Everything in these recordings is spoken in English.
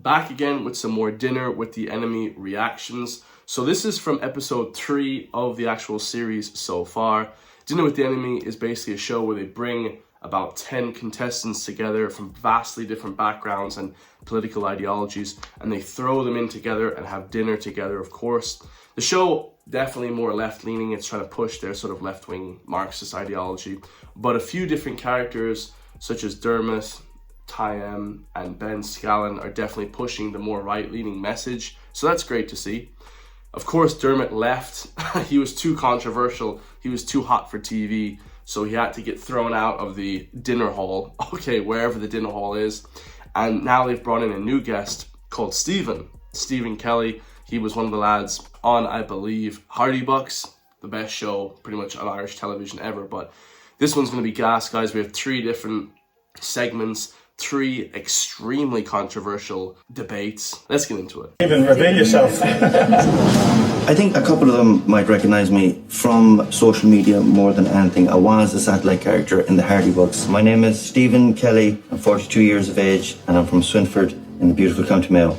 back again with some more Dinner with the Enemy reactions. So this is from episode 3 of the actual series so far. Dinner with the Enemy is basically a show where they bring about 10 contestants together from vastly different backgrounds and political ideologies, and they throw them in together and have dinner together, of course. The show definitely more left-leaning. It's trying to push their sort of left-wing Marxist ideology, but a few different characters such as Dermot, Tyem, and Ben Scallon are definitely pushing the more right-leaning message, so that's great to see. Of course, Dermot left. He was too controversial. He was too hot for TV, so he had to get thrown out of the dinner hall, okay, wherever the dinner hall is. And now they've brought in a new guest called Stephen Kelly. He was one of the lads on, I believe, Hardy Bucks, the best show pretty much on Irish television ever. But this one's going to be gas, guys. We have 3 different segments, 3 extremely controversial debates. Let's get into it. Even reveal yourself. I think a couple of them might recognise me from social media more than anything. I was a satellite character in the Hardy Bucks. My name is Stephen Kelly. I'm 42 years of age and I'm from Swinford in the beautiful County Mayo.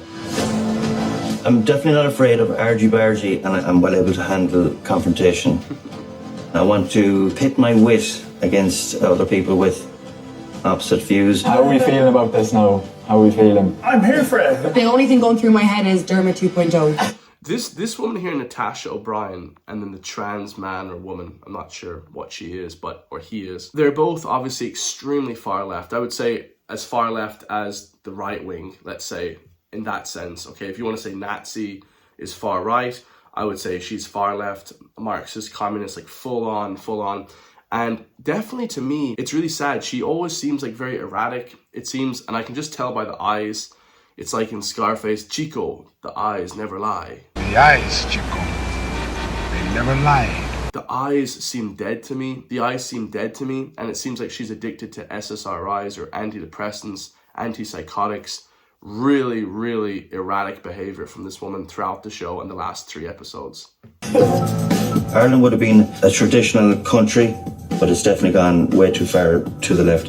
I'm definitely not afraid of argy-bargy and I'm well able to handle confrontation. I want to pit my wit against other people with opposite views. How are we feeling about this now? How are we feeling? I'm here for it. The only thing going through my head is Dermot 2.0. This woman here, Natasha O'Brien, and then the trans man or woman, I'm not sure what she is, or he is. They're both obviously extremely far left. I would say as far left as the right wing, let's say, in that sense. Okay, if you want to say Nazi is far right, I would say she's far left, Marxist, communist, like full on. And definitely to me, it's really sad. She always seems like very erratic. It seems, and I can just tell by the eyes. It's like in Scarface, Chico, the eyes never lie. The eyes, Chico, they never lie. The eyes seem dead to me. And it seems like she's addicted to SSRIs or antidepressants, antipsychotics. Really, really erratic behavior from this woman throughout the show in the last 3 episodes. Ireland would have been a traditional country, but it's definitely gone way too far to the left.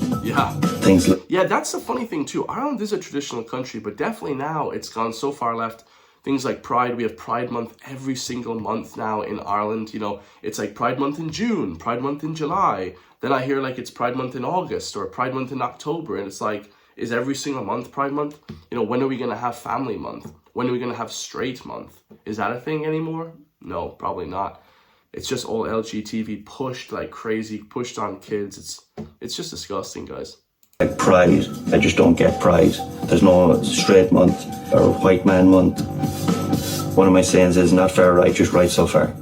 Yeah, that's the funny thing too. Ireland is a traditional country, but definitely now it's gone so far left. Things like Pride, we have Pride Month every single month now in Ireland. You know, it's like Pride Month in June, Pride Month in July. Then I hear like it's Pride Month in August or Pride Month in October. And it's like, is every single month Pride Month? You know, when are we going to have Family Month? When are we going to have Straight Month? Is that a thing anymore? No, probably not. It's just all LGBT pushed like crazy, pushed on kids. It's just disgusting, guys. Like Pride, I just don't get Pride. There's no straight month or white man month. One of my sayings is not far right, just right so far.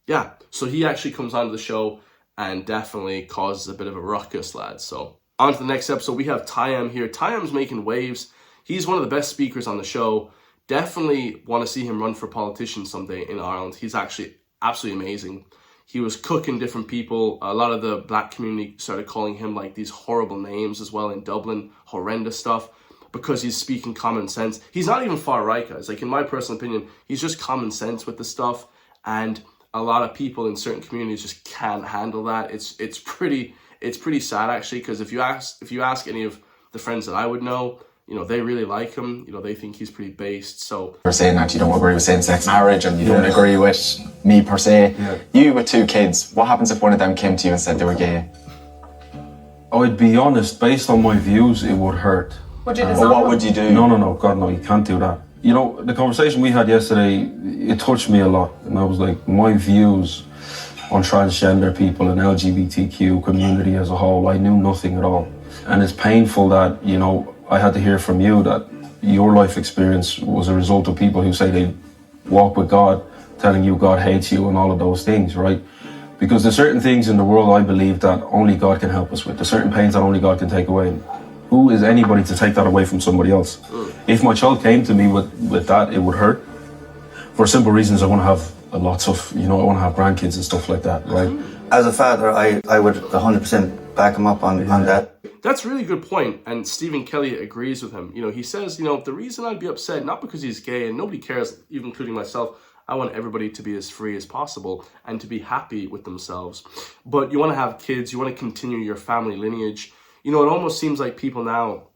Yeah, so he actually comes onto the show and definitely causes a bit of a ruckus, lads. So on to the next episode, we have Tyem here. Tyem's making waves. He's one of the best speakers on the show. Definitely want to see him run for politician someday in Ireland. He's actually absolutely amazing. He was cooking different people. A lot of the black community started calling him like these horrible names as well in Dublin, horrendous stuff, because he's speaking common sense. He's not even far right, guys. Like in my personal opinion, he's just common sense with the stuff. And a lot of people in certain communities just can't handle that. It's pretty sad actually, because if you ask any of the friends that I would know, you know, they really like him. You know, they think he's pretty based. So You're saying that you don't agree with same-sex marriage and you don't agree with me per se. Yeah. You with 2 kids, what happens if one of them came to you and said they were gay? I'd be honest, based on my views, it would hurt. Would you But what would you do? No, God, no, you can't do that. You know, the conversation we had yesterday, it touched me a lot. And I was like, my views on transgender people and LGBTQ community as a whole, I knew nothing at all. And it's painful that, you know, I had to hear from you that your life experience was a result of people who say they walk with God, telling you God hates you and all of those things, right? Because there's certain things in the world I believe that only God can help us with. There's certain pains that only God can take away. Who is anybody to take that away from somebody else? If my child came to me with that, it would hurt. For simple reasons, I want to have lots of, you know, I want to have grandkids and stuff like that, right? As a father, I would 100% back him up on that. that's a really good point, and Stephen Kelly agrees with him. You know, he says, you know, the reason I'd be upset, not because he's gay, and nobody cares, even including myself, I want everybody to be as free as possible and to be happy with themselves. But you want to have kids, you want to continue your family lineage. You know, it almost seems like people now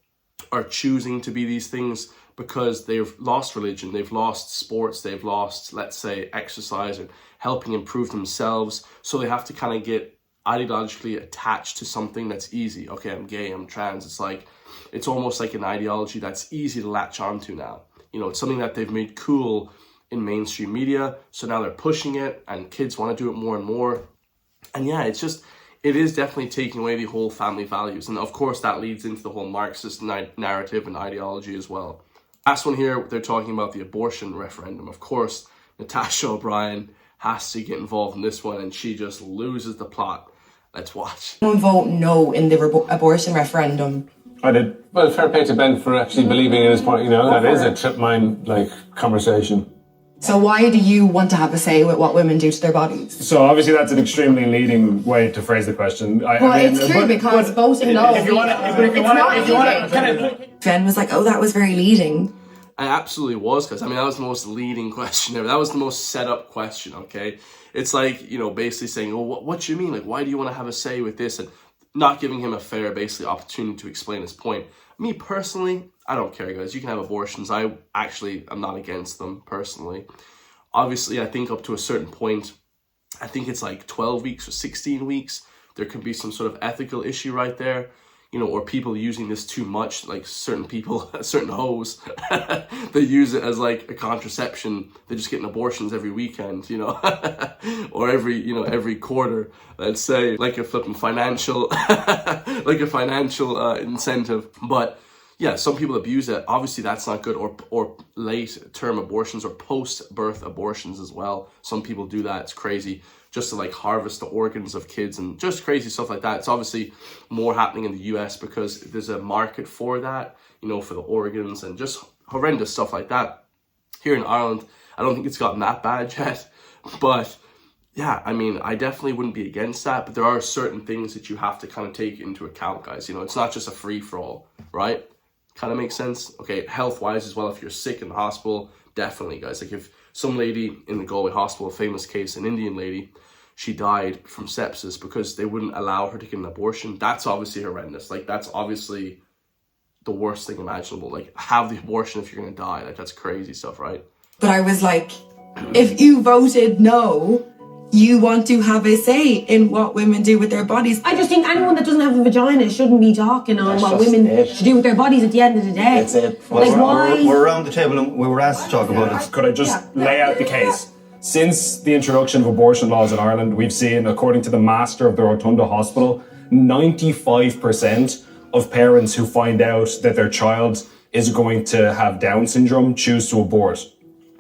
are choosing to be these things because they've lost religion, they've lost sports, they've lost, let's say, exercise or helping improve themselves. So they have to kind of get ideologically attached to something that's easy. Okay, I'm gay, I'm trans. It's like, it's almost like an ideology that's easy to latch onto now. You know, it's something that they've made cool in mainstream media. So now they're pushing it and kids want to do it more and more. And yeah, it's just, it is definitely taking away the whole family values. And of course that leads into the whole Marxist narrative and ideology as well. Last one here, they're talking about the abortion referendum. Of course, Natasha O'Brien has to get involved in this one and she just loses the plot. Let's watch. Someone vote no in the abortion referendum. I did. Well, fair play to Ben for actually believing in his point. You know, that is a trip mine like conversation. So why do you want to have a say with what women do to their bodies? So obviously that's an extremely leading way to phrase the question. It's true because voting no. If you want to, Ben was like, "Oh, that was very leading." It absolutely was, because I mean that was the most leading question ever. That was the most set up question. Okay, it's like, you know, basically saying, "Oh, what do you mean? Like, why do you want to have a say with this?" And not giving him a fair, basically, opportunity to explain his point. Me personally, I don't care, guys. You can have abortions. I'm not against them personally. Obviously, I think up to a certain point, I think it's like 12 weeks or 16 weeks. There could be some sort of ethical issue right there, you know, or people using this too much, like certain people, certain hoes, they use it as like a contraception. They're just getting abortions every weekend, you know, or every quarter, let's say, like a flipping financial, like a financial incentive. But yeah, some people abuse it. Obviously, that's not good. Or late-term abortions or post-birth abortions as well. Some people do that. It's crazy. Just to like harvest the organs of kids and just crazy stuff like that. It's obviously more happening in the US because there's a market for that, you know, for the organs and just horrendous stuff like that. Here in Ireland, I don't think it's gotten that bad yet. But yeah, I mean, I definitely wouldn't be against that. But there are certain things that you have to kind of take into account, guys. You know, it's not just a free-for-all, right? Kind of makes sense. Okay, health-wise as well, if you're sick in the hospital, definitely, guys. Like if some lady in the Galway hospital, a famous case, an Indian lady, she died from sepsis because they wouldn't allow her to get an abortion. That's obviously horrendous. Like, that's obviously the worst thing imaginable. Like, have the abortion if you're going to die. Like, that's crazy stuff, right? But I was like, if you voted no, you want to have a say in what women do with their bodies. I just think anyone that doesn't have a vagina shouldn't be talking on what women should do with their bodies at the end of the day. That's it. Like, we're around the table and we were asked to talk about it. Could I just lay out the case? Since the introduction of abortion laws in Ireland, we've seen, according to the master of the Rotunda Hospital, 95% of parents who find out that their child is going to have Down syndrome choose to abort.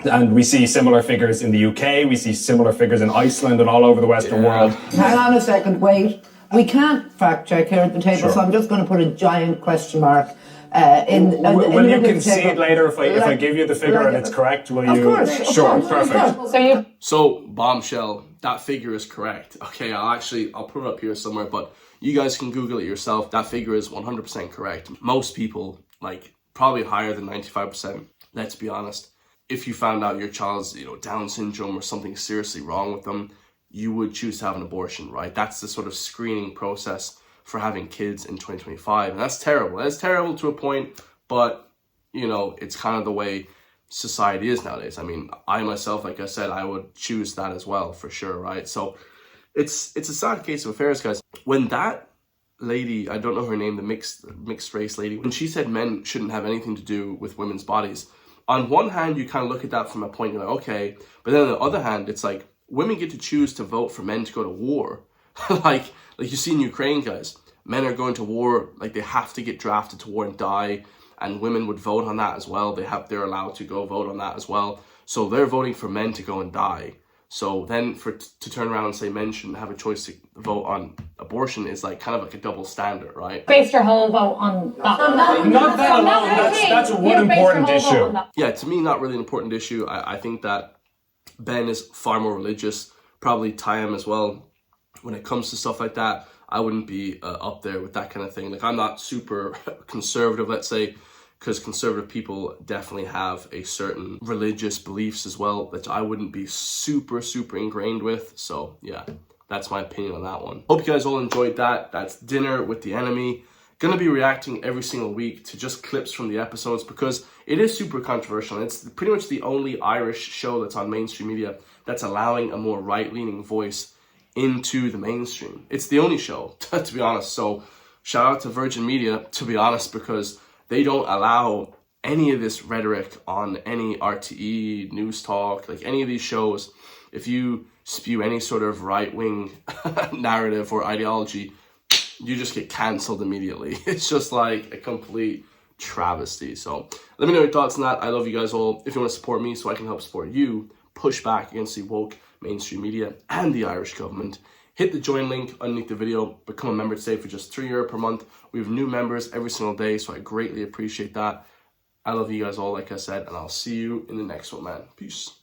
And we see similar figures in the UK, we see similar figures in Iceland and all over the Western world. Hang on a second, wait. We can't fact check here at the table, so I'm just going to put a giant question mark Will you concede later if I give you the figure and it's correct? Will you? Of course. Sure, perfect. So bombshell, that figure is correct. Okay, I'll put it up here somewhere, but you guys can Google it yourself. That figure is 100% correct. Most people, like probably higher than 95%, let's be honest. If you found out your child's, Down syndrome or something seriously wrong with them, you would choose to have an abortion, right? That's the sort of screening process for having kids in 2025. And that's terrible. That's terrible to a point, but, it's kind of the way society is nowadays. I mean, I myself, like I said, I would choose that as well, for sure, right? So it's a sad case of affairs, guys. When that lady, I don't know her name, the mixed race lady, when she said men shouldn't have anything to do with women's bodies, on one hand, you kind of look at that from a point, you're like, okay. But then on the other hand, it's like, women get to choose to vote for men to go to war. like you see in Ukraine, guys, men are going to war, like they have to get drafted to war and die, and women would vote on that as well. They're allowed to go vote on that as well. So they're voting for men to go and die. So then to turn around and say men shouldn't have a choice to vote on abortion is like kind of like a double standard, right? Based your whole vote on that. Not that alone. That's one important issue. Yeah, to me, not really an important issue. I think that Ben is far more religious, probably Tyam as well. When it comes to stuff like that, I wouldn't be up there with that kind of thing. Like, I'm not super conservative, let's say, because conservative people definitely have a certain religious beliefs as well that I wouldn't be super ingrained with. So yeah, that's my opinion on that one. Hope you guys all enjoyed that. That's Dinner with the Enemy. going to be reacting every single week to just clips from the episodes because it is super controversial. And it's pretty much the only Irish show that's on mainstream media that's allowing a more right-leaning voice into the mainstream. It's the only show, to be honest. So shout out to Virgin Media, to be honest, because they don't allow any of this rhetoric on any RTE, News Talk, like any of these shows. If you spew any sort of right-wing narrative or ideology, you just get cancelled immediately. It's just like a complete travesty. So let me know your thoughts on that. I love you guys all. If you want to support me so I can help support you, push back against the woke mainstream media and the Irish government, hit the join link underneath the video. Become a member today for just €3 per month. We have new members every single day, so I greatly appreciate that. I love you guys all, like I said, and I'll see you in the next one, man. Peace.